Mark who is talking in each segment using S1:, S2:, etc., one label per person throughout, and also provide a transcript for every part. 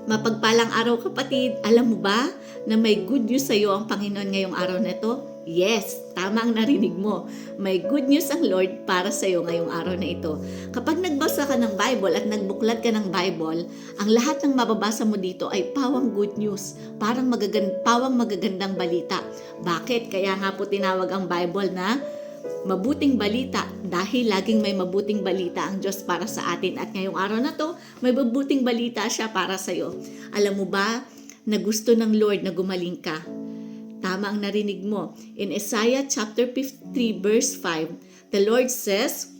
S1: Mapagpalang araw kapatid, alam mo ba na may good news sa iyo ang Panginoon ngayong araw na ito? Yes, tama ang narinig mo. May good news ang Lord para sa iyo ngayong araw na ito. Kapag nagbasa ka ng Bible at nagbuklat ka ng Bible, ang lahat ng mababasa mo dito ay pawang good news, pawang magagandang balita. Bakit? Kaya nga po tinawag ang Bible na mabuting balita dahil laging may mabuting balita ang Diyos para sa atin at ngayong araw na to, may mabuting balita siya para sa iyo. Alam mo ba na gusto ng Lord na gumaling ka? Tama ang narinig mo. In Isaiah chapter 53 verse 5, the Lord says,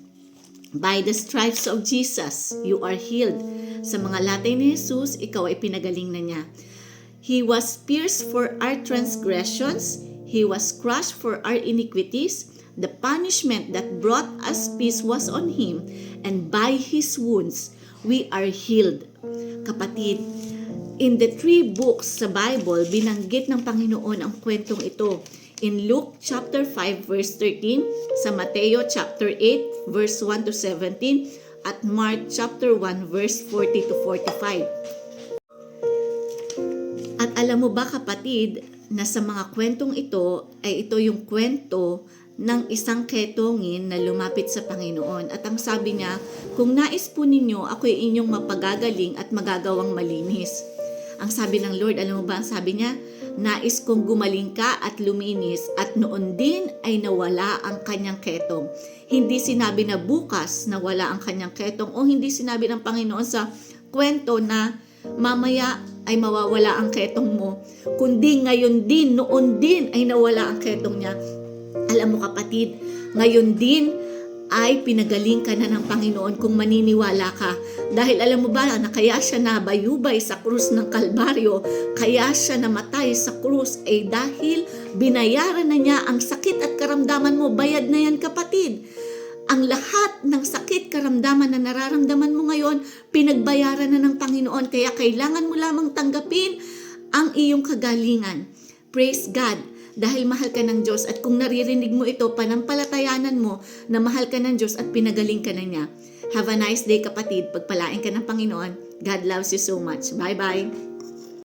S1: "By the stripes of Jesus, you are healed." Sa mga latay ni Jesus, ikaw ay pinagaling na niya. He was pierced for our transgressions, He was crushed for our iniquities. The punishment that brought us peace was on Him, and by His wounds, we are healed. Kapatid, in the 3 books sa Bible, binanggit ng Panginoon ang kwentong ito. In Luke chapter 5 verse 13, sa Mateo chapter 8 verse 1 to 17, at Mark chapter 1 verse 40 to 45. At alam mo ba kapatid, na sa mga kwentong ito, ay ito yung kwento ng isang ketongin na lumapit sa Panginoon. At ang sabi niya, kung nais po ninyo, ako'y inyong mapagagaling at magagawang malinis. Ang sabi ng Lord, alam mo ba ang sabi niya? Nais kong gumaling ka at luminis, at noon din ay nawala ang kanyang ketong. Hindi sinabi na bukas nawala ang kanyang ketong, o hindi sinabi ng Panginoon sa kwento na mamaya ay mawawala ang ketong mo, kundi ngayon din, noon din ay nawala ang ketong niya. Alam mo kapatid, ngayon din ay pinagaling ka na ng Panginoon kung maniniwala ka. Dahil alam mo ba na kaya siya nabayubay sa krus ng Kalbaryo, kaya siya namatay sa krus ay dahil binayaran na niya ang sakit at karamdaman mo. Bayad na yan kapatid. Ang lahat ng sakit, karamdaman na nararamdaman mo ngayon, pinagbayaran na ng Panginoon. Kaya kailangan mo lamang tanggapin ang iyong kagalingan. Praise God! Dahil mahal ka ng Diyos, at kung naririnig mo ito, panampalatayanan mo na mahal ka ng Diyos at pinagaling ka na niya. Have a nice day kapatid. Pagpalain ka ng Panginoon. God loves you so much. Bye-bye.